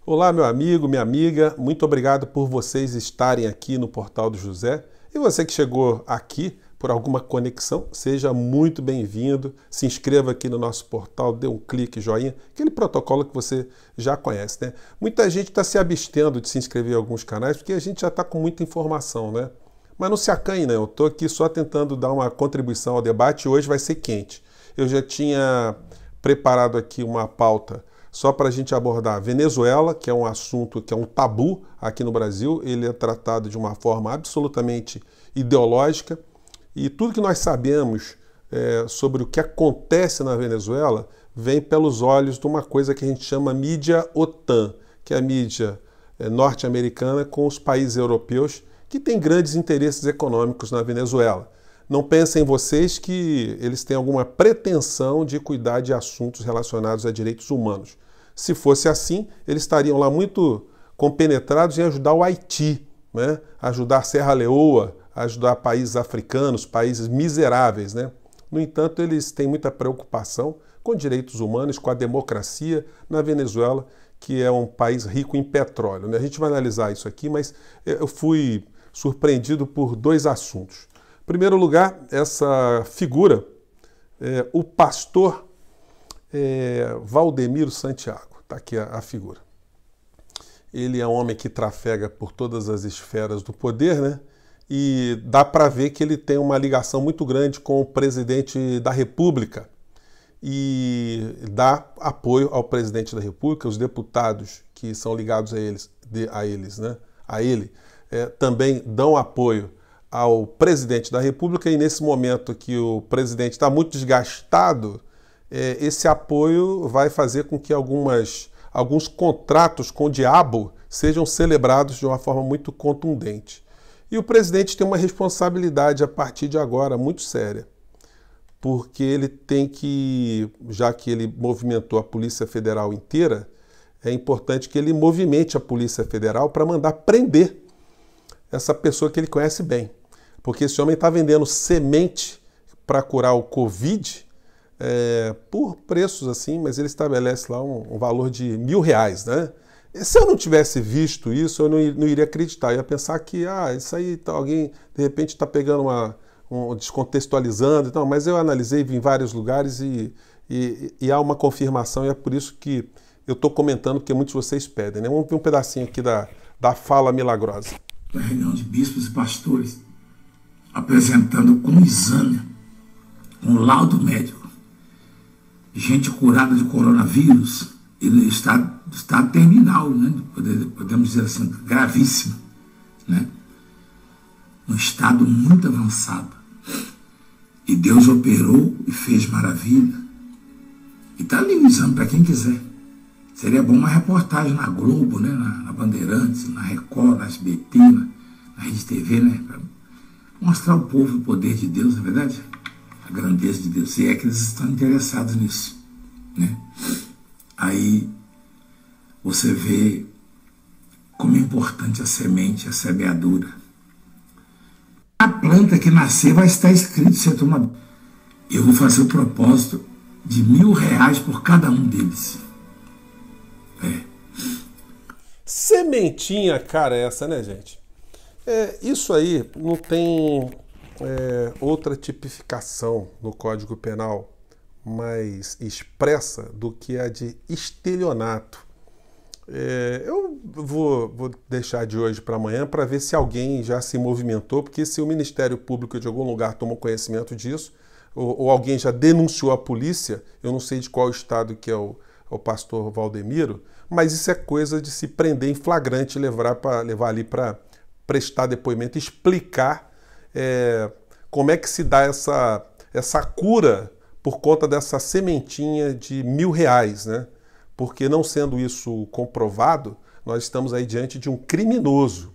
Olá, meu amigo, minha amiga, muito obrigado por vocês estarem aqui no Portal do José. E você que chegou aqui por alguma conexão, seja muito bem-vindo. Se inscreva aqui no nosso portal, dê um clique, joinha, aquele protocolo que você já conhece, né? Muita gente está se abstendo de se inscrever em alguns canais porque a gente já está com muita informação, né? Mas não se acanhe, né? Eu estou aqui só tentando dar uma contribuição ao debate e hoje vai ser quente. Eu já tinha preparado aqui uma pauta só para a gente abordar a Venezuela, que é um assunto que é um tabu aqui no Brasil. Ele é tratado de uma forma absolutamente ideológica e tudo que nós sabemos sobre o que acontece na Venezuela vem pelos olhos de uma coisa que a gente chama mídia OTAN, que é a mídia norte-americana com os países europeus que têm grandes interesses econômicos na Venezuela. Não pensem vocês que eles têm alguma pretensão de cuidar de assuntos relacionados a direitos humanos. Se fosse assim, eles estariam lá muito compenetrados em ajudar o Haiti, né? Ajudar a Serra Leoa, ajudar países africanos, países miseráveis, né? No entanto, eles têm muita preocupação com direitos humanos, com a democracia na Venezuela, que é um país rico em petróleo, né? A gente vai analisar isso aqui, mas eu fui surpreendido por dois assuntos. Em primeiro lugar, essa figura, o pastor Valdemiro Santiago, está aqui a figura. Ele é um homem que trafega por todas as esferas do poder, né? E dá para ver que ele tem uma ligação muito grande com o presidente da República e dá apoio ao presidente da República, os deputados que são ligados a ele também dão apoio ao presidente da República, e nesse momento que o presidente está muito desgastado, esse apoio vai fazer com que alguns contratos com o diabo sejam celebrados de uma forma muito contundente. E o presidente tem uma responsabilidade a partir de agora muito séria, porque ele tem que, já que ele movimentou a Polícia Federal inteira, é importante que ele movimente a Polícia Federal para mandar prender essa pessoa que ele conhece bem. Porque esse homem está vendendo semente para curar o Covid por preços assim, mas ele estabelece lá um valor de R$1.000, né? E se eu não tivesse visto isso, eu não iria acreditar. Eu ia pensar que isso aí alguém de repente está pegando descontextualizando e tal, mas eu analisei, vi em vários lugares e há uma confirmação, e é por isso que eu estou comentando, porque muitos de vocês pedem, né? Vamos ver um pedacinho aqui da fala milagrosa. Da reunião de bispos e pastores, apresentando com exame, um laudo médico, gente curada de coronavírus, ele está terminal, né? Podemos dizer assim, gravíssimo, né? Um estado muito avançado. E Deus operou e fez maravilha. E está ali o exame para quem quiser. Seria bom uma reportagem na Globo, né? Na Bandeirantes, na Record, na SBT, na Rede TV, né? Para mostrar ao povo o poder de Deus, na verdade, a grandeza de Deus. E é que eles estão interessados nisso, né? Aí você vê como é importante a semente, a semeadura. A planta que nascer vai estar escrito, você toma. Eu vou fazer o propósito de R$1.000 por cada um deles. Sementinha, cara, essa, né, gente? Isso aí não tem outra tipificação no Código Penal mais expressa do que a de estelionato. Eu vou deixar de hoje para amanhã para ver se alguém já se movimentou, porque se o Ministério Público de algum lugar tomou conhecimento disso, ou alguém já denunciou a polícia, eu não sei de qual estado que é o pastor Valdemiro, mas isso é coisa de se prender em flagrante e levar ali para prestar depoimento, explicar como é que se dá essa cura por conta dessa sementinha de R$1.000, né? Porque não sendo isso comprovado, nós estamos aí diante de um criminoso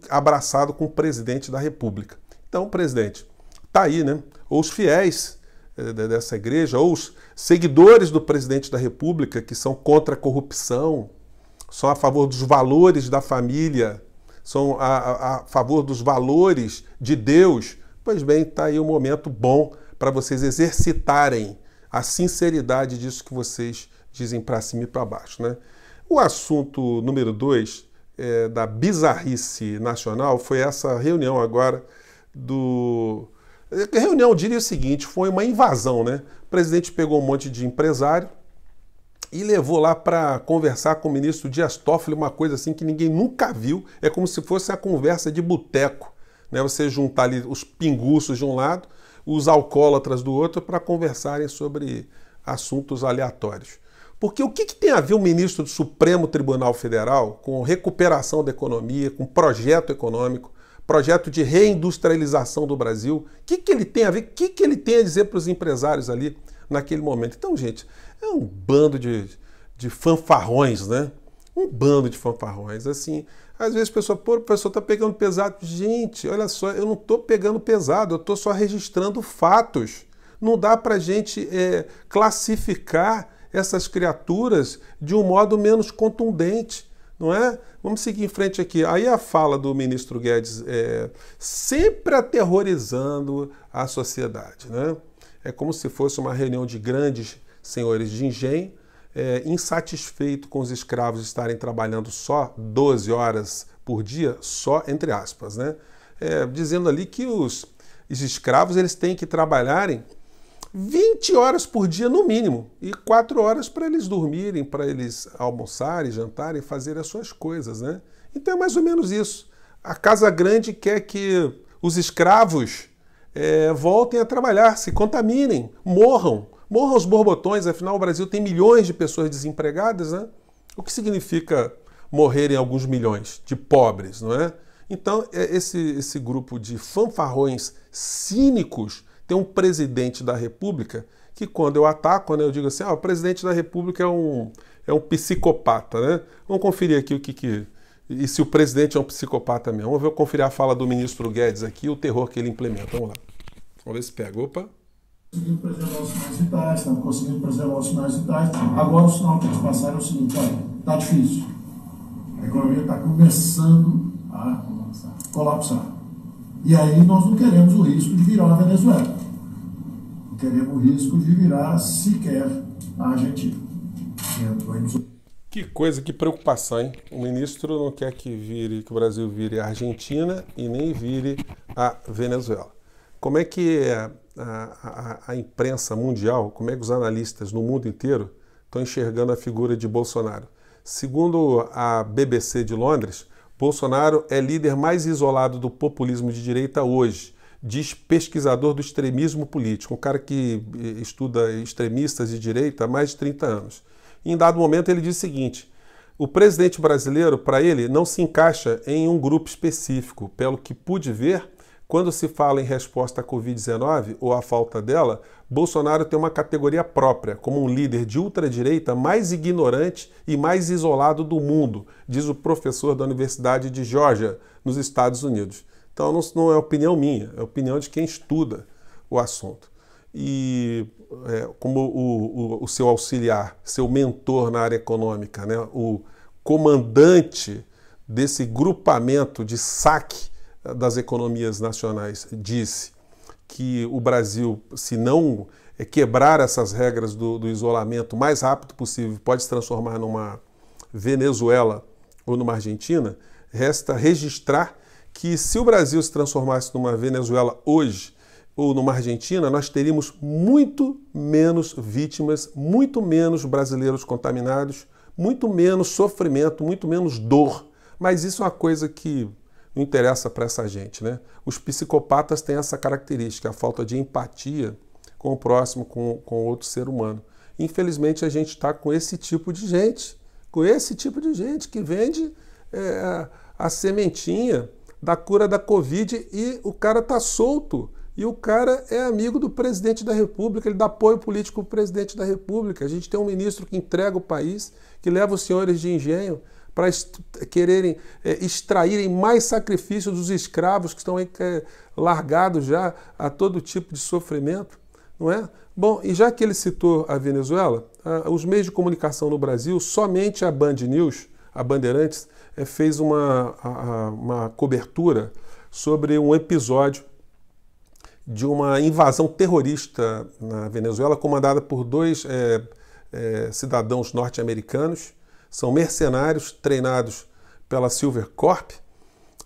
abraçado com o presidente da República. Então, presidente, tá aí, né? Ou os fiéis dessa igreja, ou os seguidores do presidente da República, que são contra a corrupção, são a favor dos valores da família, são a favor dos valores de Deus. Pois bem, está aí um momento bom para vocês exercitarem a sinceridade disso que vocês dizem para cima e para baixo, né? O assunto número 2 da bizarrice nacional foi essa reunião agora do... A reunião, eu diria o seguinte, foi uma invasão, né? O presidente pegou um monte de empresário e levou lá para conversar com o ministro Dias Toffoli, uma coisa assim que ninguém nunca viu. É como se fosse a conversa de boteco, né? Você juntar ali os pinguços de um lado, os alcoólatras do outro, para conversarem sobre assuntos aleatórios. Porque o que tem a ver o ministro do Supremo Tribunal Federal com recuperação da economia, com projeto econômico, projeto de reindustrialização do Brasil? O que ele tem a ver? O que ele tem a dizer para os empresários ali naquele momento? Então, gente, é um bando de fanfarrões, né? Um bando de fanfarrões. Assim, às vezes a pessoa, pô, o pessoal está pegando pesado. Gente, olha só, eu não estou pegando pesado, eu estou só registrando fatos. Não dá para a gente classificar essas criaturas de um modo menos contundente, não é? Vamos seguir em frente aqui. Aí a fala do ministro Guedes sempre aterrorizando a sociedade, né? É como se fosse uma reunião de grandes senhores de engenho, insatisfeito com os escravos estarem trabalhando só 12 horas por dia, só entre aspas, né? Dizendo ali que os escravos eles têm que trabalharem 20 horas por dia no mínimo, e 4 horas para eles dormirem, para eles almoçarem, jantarem, fazerem as suas coisas, né? Então é mais ou menos isso. A Casa Grande quer que os escravos voltem a trabalhar, se contaminem, morram os borbotões, afinal o Brasil tem milhões de pessoas desempregadas, né? O que significa morrerem alguns milhões de pobres, não é? Então esse grupo de fanfarrões cínicos tem um presidente da República que, quando eu ataco, né, eu digo assim, o presidente da República é um psicopata, né? Vamos conferir aqui e se o presidente é um psicopata mesmo. Vamos conferir a fala do ministro Guedes aqui, o terror que ele implementa. Vamos lá. Vamos ver se pega. Opa. Conseguindo preservar os sinais vitais, estamos conseguindo preservar os sinais vitais. Agora o sinal que eles passaram é o seguinte, olha, está difícil. A economia está começando a colapsar. E aí nós não queremos o risco de virar a Venezuela. Não queremos o risco de virar sequer a Argentina. Que coisa, que preocupação, hein? O ministro não quer que o Brasil vire a Argentina e nem vire a Venezuela. Como é que a imprensa mundial, como é que os analistas no mundo inteiro estão enxergando a figura de Bolsonaro? Segundo a BBC de Londres, Bolsonaro é líder mais isolado do populismo de direita hoje, diz pesquisador do extremismo político, um cara que estuda extremistas de direita há mais de 30 anos. Em dado momento ele diz o seguinte, o presidente brasileiro, para ele, não se encaixa em um grupo específico. Pelo que pude ver, quando se fala em resposta à Covid-19 ou à falta dela, Bolsonaro tem uma categoria própria, como um líder de ultradireita mais ignorante e mais isolado do mundo, diz o professor da Universidade de Georgia, nos Estados Unidos. Então não é opinião minha, é opinião de quem estuda o assunto. E como o seu auxiliar, seu mentor na área econômica, né, o comandante desse grupamento de saque das economias nacionais, disse que o Brasil, se não quebrar essas regras do isolamento o mais rápido possível, pode se transformar numa Venezuela ou numa Argentina, resta registrar que se o Brasil se transformasse numa Venezuela hoje ou numa Argentina, nós teríamos muito menos vítimas, muito menos brasileiros contaminados, muito menos sofrimento, muito menos dor. Mas isso é uma coisa que não interessa para essa gente, né? Os psicopatas têm essa característica, a falta de empatia com o próximo, com outro ser humano. Infelizmente, a gente está com esse tipo de gente, que vende a sementinha da cura da Covid e o cara está solto. E o cara é amigo do presidente da República, ele dá apoio político para o presidente da República. A gente tem um ministro que entrega o país, que leva os senhores de engenho para quererem extraírem mais sacrifícios dos escravos que estão aí, largados já a todo tipo de sofrimento, não é? Bom, e já que ele citou a Venezuela, os meios de comunicação no Brasil, somente a Band News, a Bandeirantes, fez uma cobertura sobre um episódio de uma invasão terrorista na Venezuela, comandada por dois cidadãos norte-americanos, São mercenários treinados pela Silvercorp,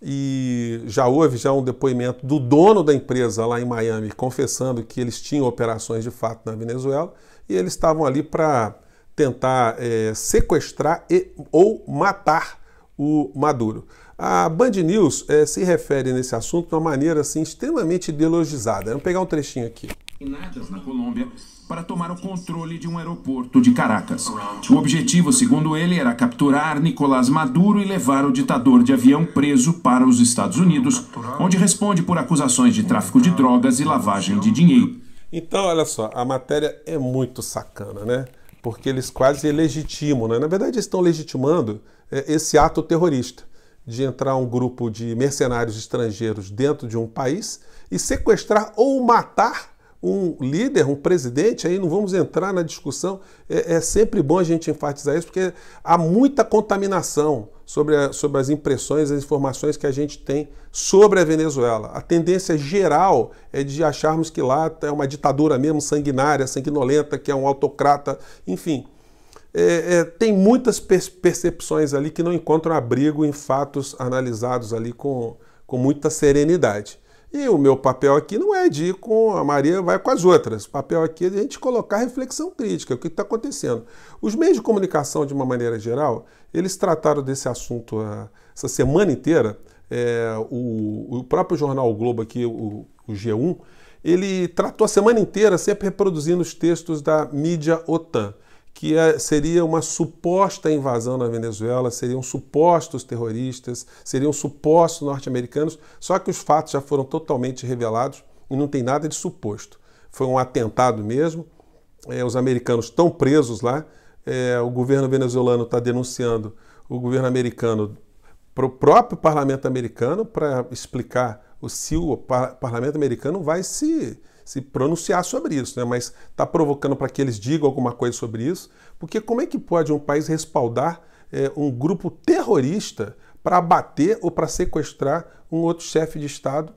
e já houve um depoimento do dono da empresa lá em Miami confessando que eles tinham operações de fato na Venezuela, e eles estavam ali para tentar sequestrar ou matar o Maduro. A Band News se refere nesse assunto de uma maneira assim, extremamente ideologizada. Vamos pegar um trechinho aqui. Na Colômbia, para tomar o controle de um aeroporto de Caracas. O objetivo, segundo ele, era capturar Nicolás Maduro e levar o ditador de avião preso para os Estados Unidos, onde responde por acusações de tráfico de drogas e lavagem de dinheiro. Então, olha só, a matéria é muito sacana, né? Porque eles quase legitimam, né? Na verdade, eles estão legitimando esse ato terrorista de entrar um grupo de mercenários estrangeiros dentro de um país e sequestrar ou matar um líder, um presidente. Aí não vamos entrar na discussão, é sempre bom a gente enfatizar isso, porque há muita contaminação sobre as impressões, as informações que a gente tem sobre a Venezuela. A tendência geral é de acharmos que lá é uma ditadura mesmo, sanguinária, sanguinolenta, que é um autocrata, enfim. Tem muitas percepções ali que não encontram abrigo em fatos analisados ali com muita serenidade. E o meu papel aqui não é de ir com a Maria, vai com as outras. O papel aqui é de a gente colocar reflexão crítica, o que está acontecendo. Os meios de comunicação, de uma maneira geral, eles trataram desse assunto essa semana inteira. O próprio jornal o Globo aqui, o G1, ele tratou a semana inteira sempre reproduzindo os textos da mídia OTAN, que seria uma suposta invasão na Venezuela, seriam supostos terroristas, seriam supostos norte-americanos, só que os fatos já foram totalmente revelados e não tem nada de suposto. Foi um atentado mesmo, os americanos estão presos lá, o governo venezuelano está denunciando o governo americano para o próprio parlamento americano para explicar se o parlamento americano vai se pronunciar sobre isso, né? Mas está provocando para que eles digam alguma coisa sobre isso, porque como é que pode um país respaldar um grupo terrorista para abater ou para sequestrar um outro chefe de Estado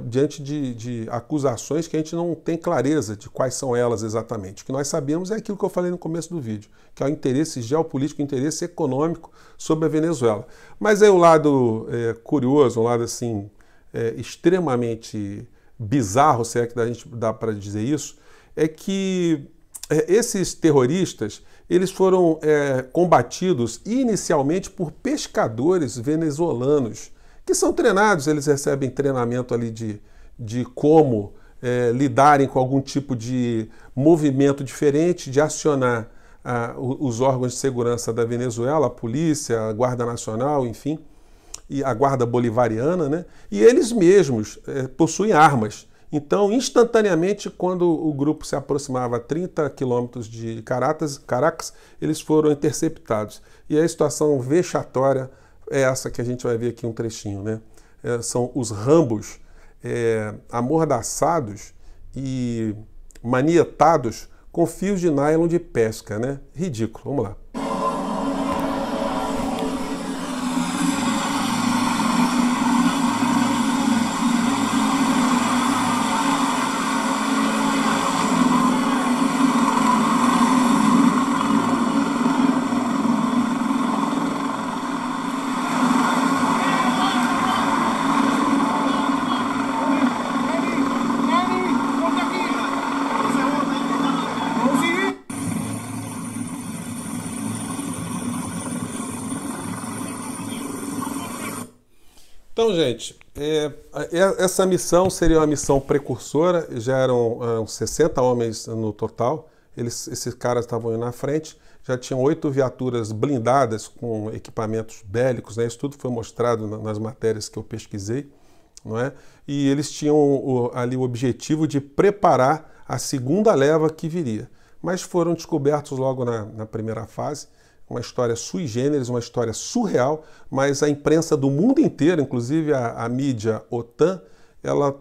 diante de acusações que a gente não tem clareza de quais são elas exatamente. O que nós sabemos é aquilo que eu falei no começo do vídeo, que é o interesse geopolítico, o interesse econômico sobre a Venezuela. Mas aí o lado curioso, um lado assim extremamente bizarro, se é que a gente dá para dizer isso, é que esses terroristas eles foram combatidos inicialmente por pescadores venezuelanos, que são treinados, eles recebem treinamento ali de como lidarem com algum tipo de movimento diferente, de acionar os órgãos de segurança da Venezuela, a polícia, a Guarda Nacional, enfim, e a Guarda Bolivariana, né? E eles mesmos possuem armas. Então, instantaneamente, quando o grupo se aproximava a 30 quilômetros de Caracas, eles foram interceptados. E a situação vexatória é essa que a gente vai ver aqui um trechinho, né? São os rambos amordaçados e manietados com fios de nylon de pesca, né? Ridículo. Vamos lá. Então, gente, essa missão seria uma missão precursora, já eram 60 homens no total, esses caras estavam indo na frente, já tinham 8 viaturas blindadas com equipamentos bélicos, né? Isso tudo foi mostrado nas matérias que eu pesquisei, não é? E eles tinham ali o objetivo de preparar a segunda leva que viria, mas foram descobertos logo na primeira fase. Uma história sui generis, uma história surreal, mas a imprensa do mundo inteiro, inclusive a mídia OTAN, ela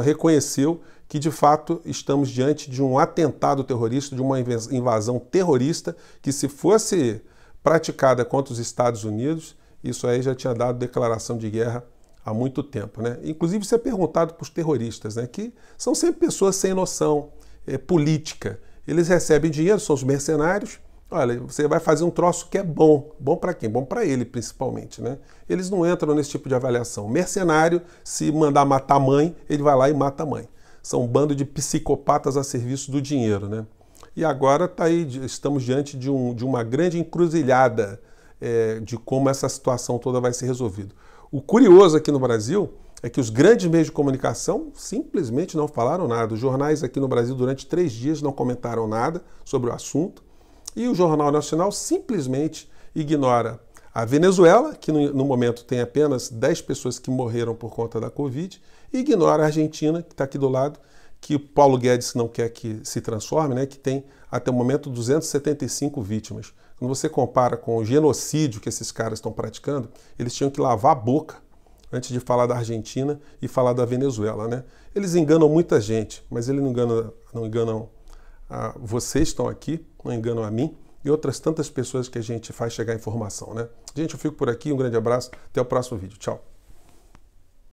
reconheceu que de fato estamos diante de um atentado terrorista, de uma invasão terrorista, que se fosse praticada contra os Estados Unidos, isso aí já tinha dado declaração de guerra há muito tempo, né? Inclusive isso é perguntado para os terroristas, né? Que são sempre pessoas sem noção política. Eles recebem dinheiro, são os mercenários, Olha, você vai fazer um troço que é bom. Bom para quem? Bom para ele, principalmente, né? Eles não entram nesse tipo de avaliação. Mercenário, se mandar matar a mãe, ele vai lá e mata a mãe. São um bando de psicopatas a serviço do dinheiro, né? E agora tá aí, estamos diante de uma grande encruzilhada de como essa situação toda vai ser resolvida. O curioso aqui no Brasil é que os grandes meios de comunicação simplesmente não falaram nada. Os jornais aqui no Brasil durante 3 dias não comentaram nada sobre o assunto. E o Jornal Nacional simplesmente ignora a Venezuela, que no momento tem apenas 10 pessoas que morreram por conta da Covid, e ignora a Argentina, que está aqui do lado, que o Paulo Guedes não quer que se transforme, né, que tem até o momento 275 vítimas. Quando você compara com o genocídio que esses caras estão praticando, eles tinham que lavar a boca antes de falar da Argentina e falar da Venezuela, né? Eles enganam muita gente, mas eles não enganam vocês estão aqui, não enganam a mim e outras tantas pessoas que a gente faz chegar a informação, né? Gente, eu fico por aqui, um grande abraço, até o próximo vídeo. Tchau!